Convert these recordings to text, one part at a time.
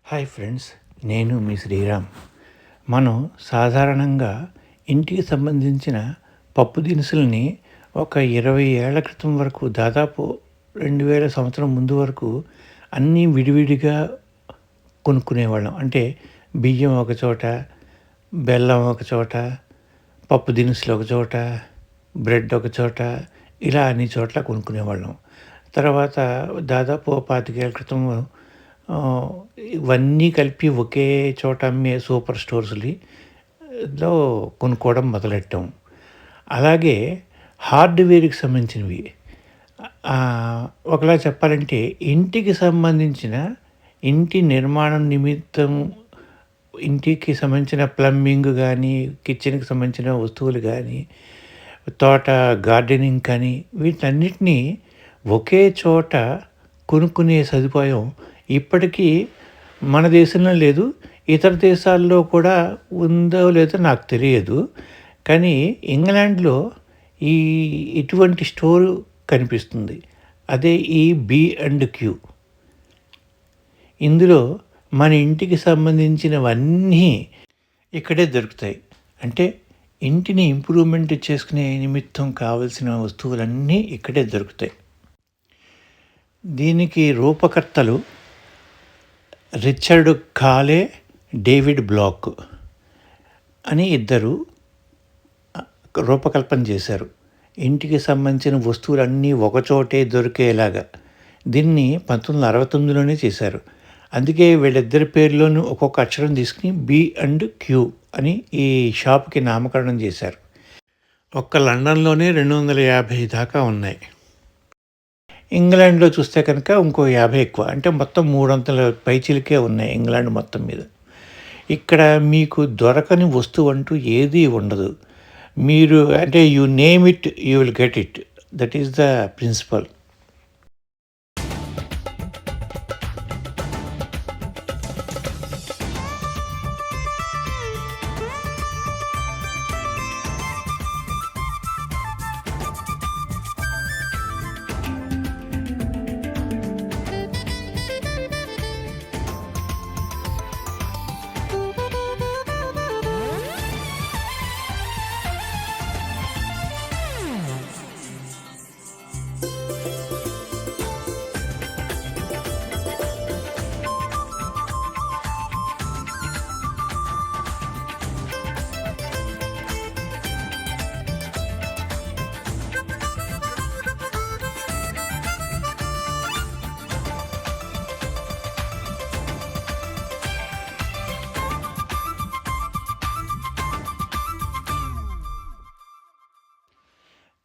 Hi friends, నేను మీ శ్రీరామ్. మనం సాధారణంగా ఇంటికి సంబంధించిన పప్పు దినుసుల్ని ఒక 20 ఏళ్ల క్రితం వరకు, దాదాపు 2000 సంవత్సరం ముందు వరకు అన్నీ విడివిడిగా కొనుక్కునేవాళ్ళం. అంటే బియ్యం ఒక చోట, బెల్లం ఒక చోట, పప్పు దినుసులు ఒక చోట, బ్రెడ్ ఒక చోట, ఇలా అన్ని చోట్ల కొనుక్కునేవాళ్ళం. తర్వాత దాదాపు 25 ఏళ్ల క్రితం ఆహ్, ఇవన్నీ కలిపి ఒకే చోట అమ్మే సూపర్ స్టోర్స్‌లో కొనుక్కోవడం మొదలెట్టాం. అలాగే హార్డ్‌వేర్‌కి సంబంధించినవి, ఒకలా చెప్పాలంటే ఇంటికి సంబంధించిన, ఇంటి నిర్మాణం నిమిత్తం ఇంటికి సంబంధించిన ప్లంబింగ్ గానీ, కిచెన్‌కి సంబంధించిన వస్తువులు గానీ, తోట గార్డెనింగ్ కానీ, వీటన్నిటిని ఒకే చోట కొనుక్కునే సదుపాయం ఇప్పటికీ మన దేశంలో లేదు. ఇతర దేశాల్లో కూడా ఉందో లేదో నాకు తెలియదు. కానీ ఇంగ్లాండ్‌లో ఈ ఇటువంటి స్టోర్ కనిపిస్తుంది. అదే ఈ B&Q. ఇందులో మన ఇంటికి సంబంధించినవన్నీ ఇక్కడే దొరుకుతాయి. అంటే ఇంటిని ఇంప్రూవ్‌మెంట్ చేసుకునే నిమిత్తం కావాల్సిన వస్తువులన్నీ ఇక్కడే దొరుకుతాయి. దీనికి రూపకర్తలు రిచర్డ్ కాలే, డేవిడ్ బ్లాక్ అని ఇద్దరు రూపకల్పన చేశారు. ఇంటికి సంబంధించిన వస్తువులన్నీ ఒకచోటే దొరికేలాగా. దీన్ని 1969లోనే చేశారు. అందుకే వీళ్ళిద్దరి పేర్లోనూ ఒక్కొక్క అక్షరం తీసుకుని B&Q అని ఈ షాప్కి నామకరణం చేశారు. ఒక్క లండన్లోనే 250 దాకా ఉన్నాయి. ఇంగ్లాండ్లో చూస్తే కనుక ఇంకో 50 ఎక్కువ. అంటే మొత్తం 300 పైచిలకే ఉన్నాయి ఇంగ్లాండ్ మొత్తం మీద. ఇక్కడ మీకు దొరకని వస్తువు అంటూ ఏదీ ఉండదు. మీరు అంటే you name it, you will get it. That is the principle.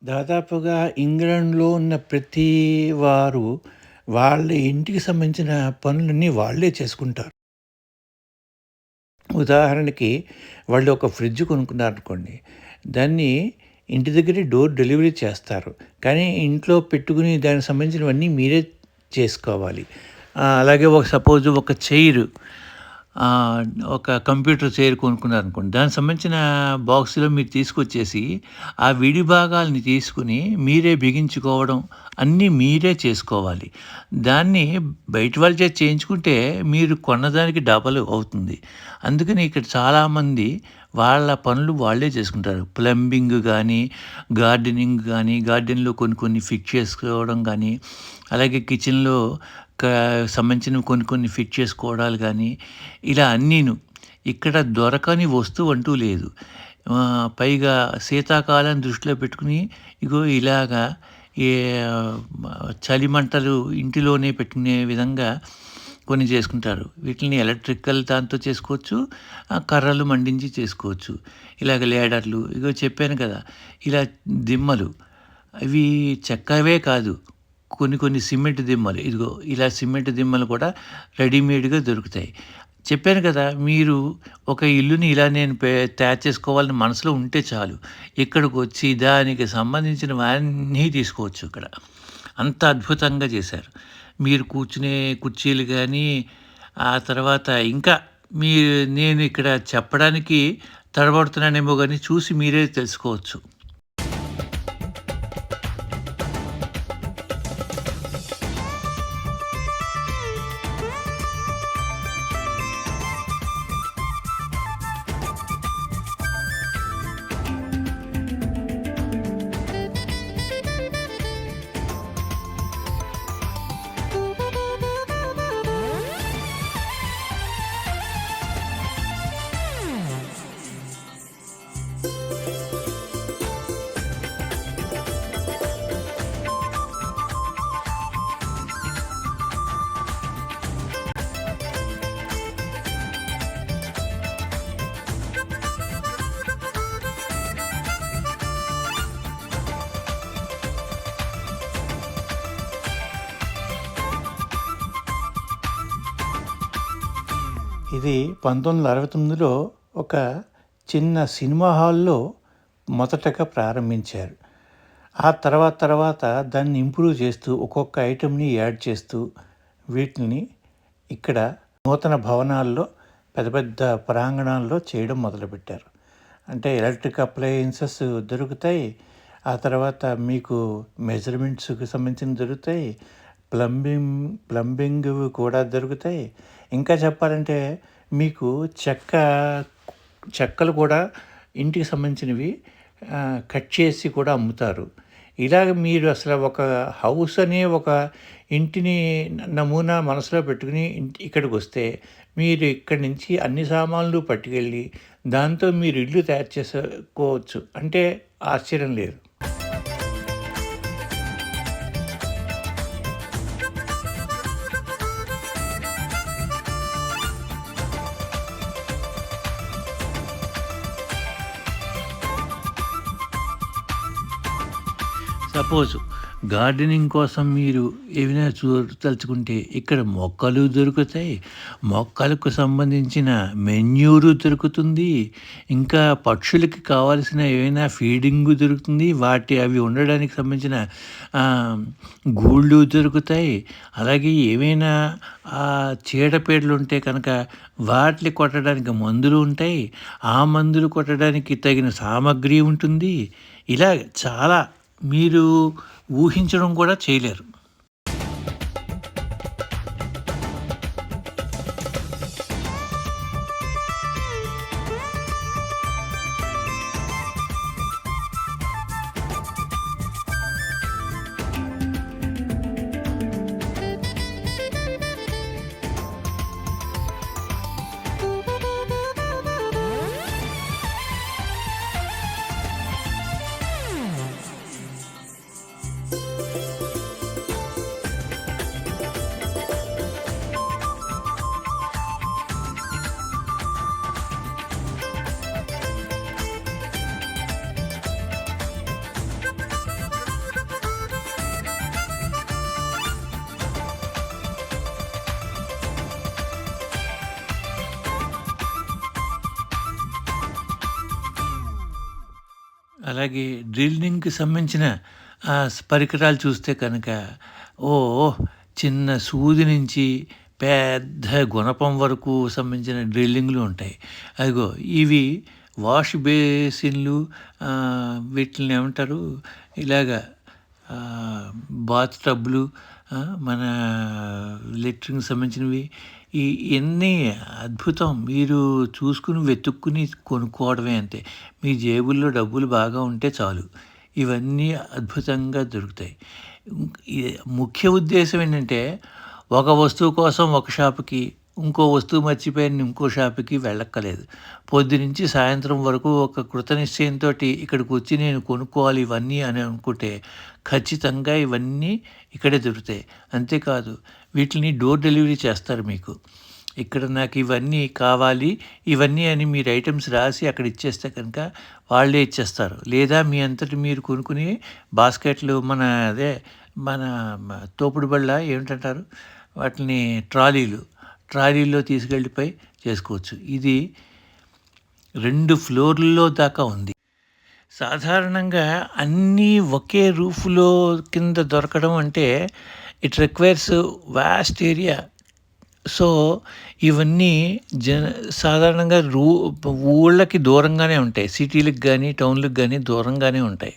దాదాపుగా ఇంగ్లాండ్లో ఉన్న ప్రతి వారు వాళ్ళ ఇంటికి సంబంధించిన పనులన్నీ వాళ్ళే చేసుకుంటారు. ఉదాహరణకి వాళ్ళు ఒక ఫ్రిడ్జ్ కొనుక్కున్నారనుకోండి, దాన్ని ఇంటి దగ్గరే డోర్ డెలివరీ చేస్తారు. కానీ ఇంట్లో పెట్టుకుని దానికి సంబంధించినవన్నీ మీరే చేసుకోవాలి. అలాగే సపోజ్ ఒక చైర్, ఒక కంప్యూటర్ చైర్ కొనుక్కున్నారనుకోండి, దానికి సంబంధించిన బాక్స్‌లో మీరు తీసుకొచ్చేసి, ఆ విడి భాగాల్ని తీసుకుని మీరే బిగించుకోవడం అన్నీ మీరే చేసుకోవాలి. దాన్ని బయట వాళ్ళ చేత చేయించుకుంటే మీరు కొన్నదానికి డబల్ అవుతుంది. అందుకని ఇక్కడ చాలామంది వాళ్ళ పనులు వాళ్ళే చేసుకుంటారు. ప్లంబింగ్ గానీ, గార్డెనింగ్ గానీ, గార్డెన్‌లో కొన్ని ఫిక్స్ చేసుకోవడం గానీ, అలాగే కిచెన్‌లో సంబంధించినవి కొన్ని ఫిట్ చేసుకోవడాలు కానీ, ఇలా అన్నీను. ఇక్కడ దొరకని వస్తువు అంటూ లేదు. పైగా శీతాకాలం దృష్టిలో పెట్టుకుని ఇగో ఇలాగా ఏ చలిమంటలు ఇంటిలోనే పెట్టుకునే విధంగా కొన్ని చేసుకుంటారు. వీటిని ఎలక్ట్రికల్ దాంతో చేసుకోవచ్చు, కర్రలు మండించి చేసుకోవచ్చు. ఇలాగ లేడర్లు, ఇగో చెప్పాను కదా, ఇలా దిమ్మలు, అవి చెక్కవే కాదు, కొన్ని సిమెంట్ దిమ్మలు, ఇదిగో ఇలా సిమెంట్ దిమ్మలు కూడా రెడీమేడ్‌గా దొరుకుతాయి. చెప్పాను కదా, మీరు ఒక ఇల్లుని ఇలా నేను తయారు చేసుకోవాలని మనసులో ఉంటే చాలు, ఇక్కడికొచ్చి దానికి సంబంధించినవన్నీ తీసుకోవచ్చు ఇక్కడ. అంత అద్భుతంగా చేశారు. మీరు కూర్చునే కుర్చీలు కానీ, ఆ తర్వాత ఇంకా నేను ఇక్కడ చెప్పడానికి తడబడుతున్నానేమో కానీ చూసి మీరే తెలుసుకోవచ్చు. ఇది 1969లో ఒక చిన్న సినిమా హాల్‌లో మొదటగా ప్రారంభించారు. ఆ తర్వాత దాన్ని ఇంప్రూవ్ చేస్తూ ఒక్కొక్క ఐటెమ్‌ని యాడ్ చేస్తూ వీటిని ఇక్కడ నూతన భవనాల్లో పెద్ద పెద్ద ప్రాంగణాల్లో చేయడం మొదలుపెట్టారు. అంటే ఎలక్ట్రిక్ అప్లయెన్సెస్ దొరుకుతాయి. ఆ తర్వాత మీకు మెజర్మెంట్స్‌కి సంబంధించినవి దొరుకుతాయి. ప్లంబింగ్‌వి కూడా దొరుకుతాయి. ఇంకా చెప్పాలంటే మీకు చెక్కలు కూడా ఇంటికి సంబంధించినవి కట్ చేసి కూడా అమ్ముతారు. ఇలాగ మీరు అసలు ఒక హౌస్ అనే ఒక ఇంటిని నమూనా మనసులో పెట్టుకుని ఇక్కడికొస్తే మీరు ఇక్కడి నుంచి అన్ని సామాన్లు పట్టుకెళ్ళి దాంతో మీరు ఇల్లు తయారు చేసుకోవచ్చు. అంటే ఆశ్చర్యం లేదు. సపోజ్ గార్డెనింగ్ కోసం మీరు ఏమైనా తలుచుకుంటే ఇక్కడ మొక్కలు దొరుకుతాయి. మొక్కలకు సంబంధించిన మెన్యూరు దొరుకుతుంది. ఇంకా పక్షులకి కావాల్సిన ఏవైనా ఫీడింగు దొరుకుతుంది. అవి ఉండడానికి సంబంధించిన గూళ్ళు దొరుకుతాయి. అలాగే ఏమైనా చీడపీడలు ఉంటే కనుక వాటిని కొట్టడానికి మందులు ఉంటాయి. ఆ మందులు కొట్టడానికి తగిన సామగ్రి ఉంటుంది. ఇలా చాలా మీరు ఊహించడం కూడా చేయలేరు. అలాగే డ్రిల్లింగ్‌కి సంబంధించిన పరికరాలు చూస్తే కనుక చిన్న సూది నుంచి పెద్ద గుణపం వరకు సంబంధించిన డ్రిల్లింగ్‌లు ఉంటాయి. అదిగో ఇవి వాష్ బేసిన్‌లు వీటిల్ని ఏమంటారు? ఇలాగా బాత్ టబ్‌లు, మన లెట్రిన్‌కి సంబంధించినవి ఇయన్నీ అద్భుతం. మీరు చూసుకుని వెతుక్కుని కొనుక్కోవడమే అంతే. మీ జేబుల్లో డబ్బులు బాగా ఉంటే చాలు. ఇవన్నీ అద్భుతంగా దొరుకుతాయి. ఈ ముఖ్య ఉద్దేశ్యం ఏంటంటే, ఒక వస్తువు కోసం ఒక షాపుకి, ఇంకో వస్తువు మర్చిపోయిన ఇంకో షాపుకి వెళ్ళక్కర్లేదు. పొద్దునుంచి సాయంత్రం వరకు ఒక కృతనిశ్చయంతోటి ఇక్కడికొచ్చి నేను కొనుక్కోవాలి ఇవన్నీ అని అనుకుంటే, ఖచ్చితంగా ఇవన్నీ ఇక్కడే దొరుకుతాయి. అంతేకాదు వీటిని డోర్ డెలివరీ చేస్తారు మీకు. ఇక్కడ నాకు ఇవన్నీ కావాలి, ఇవన్నీ అని మీరు ఐటెమ్స్ రాసి అక్కడ ఇచ్చేస్తే కనుక వాళ్ళే ఇచ్చేస్తారు. లేదా మీ అంతట మీరు కొనుక్కుని బాస్కెట్లు మన తోపుడు బళ్ళ ఏమిటంటారు వాటిని, ట్రాలీలో తీసుకెళ్ళిపోయి చేసుకోవచ్చు. ఇది 2 ఫ్లోర్‌ల్లో దాకా ఉంది. సాధారణంగా అన్నీ ఒకే రూఫ్‌లో కింద దొరకడం అంటే it requires vast area. So, ఇవన్నీ సాధారణంగా ఊళ్ళకి దూరంగానే ఉంటాయి. సిటీలకు గానీ, టౌన్‌లకు గానీ దూరంగానే ఉంటాయి.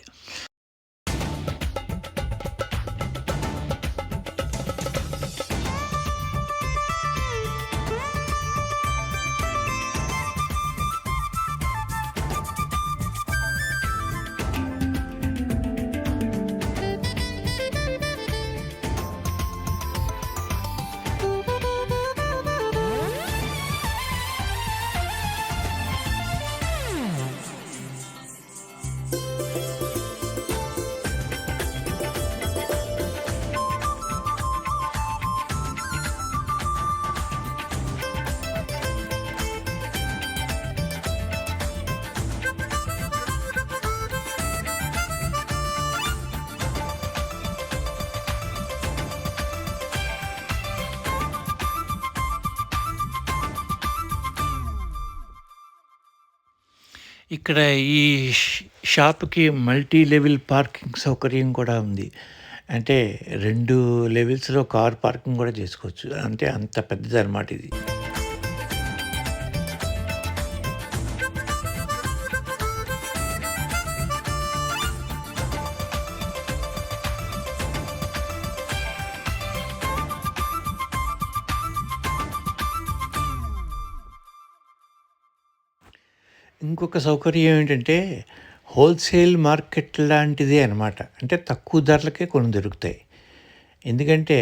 ఇక్కడ ఈ షాప్‌కి మల్టీ లెవెల్ పార్కింగ్ సౌకర్యం కూడా ఉంది. అంటే 2 లెవెల్స్‌లో కార్ పార్కింగ్ కూడా చేసుకోవచ్చు. అంటే అంత పెద్దదనమాట ఇది. ఇంకొక సౌకర్యం ఏంటంటే, హోల్‌సేల్ మార్కెట్ లాంటిదే అనమాట. అంటే తక్కువ ధరలకే కొన్ని దొరుకుతాయి. ఎందుకంటే,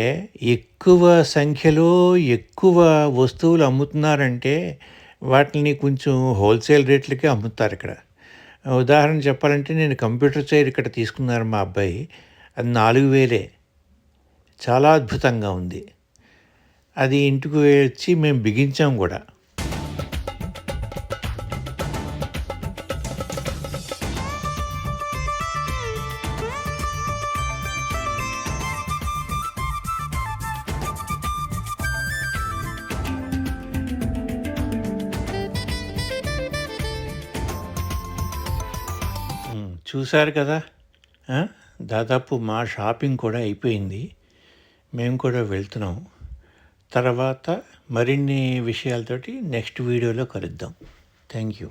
ఎక్కువ సంఖ్యలో ఎక్కువ వస్తువులు అమ్ముతున్నారంటే, వాటిని కొంచెం హోల్‌సేల్ రేట్లకే అమ్ముతారిక్కడ. ఉదాహరణ చెప్పాలంటే, నేను కంప్యూటర్ చైర్ ఇక్కడ తీసుకున్నారు మా అబ్బాయి. అది 4000 చాలా అద్భుతంగా ఉంది. అది ఇంటికి వచ్చి మేము బిగించాం గూడా. చూసారు కదా! ఆ! దాదాపు మా షాపింగ్ కూడా అయిపోయింది. మేము కూడా వెళ్తున్నాం. తర్వాత మరిన్ని విషయాలతోటి నెక్స్ట్ వీడియోలో కలుద్దాం. Thank you.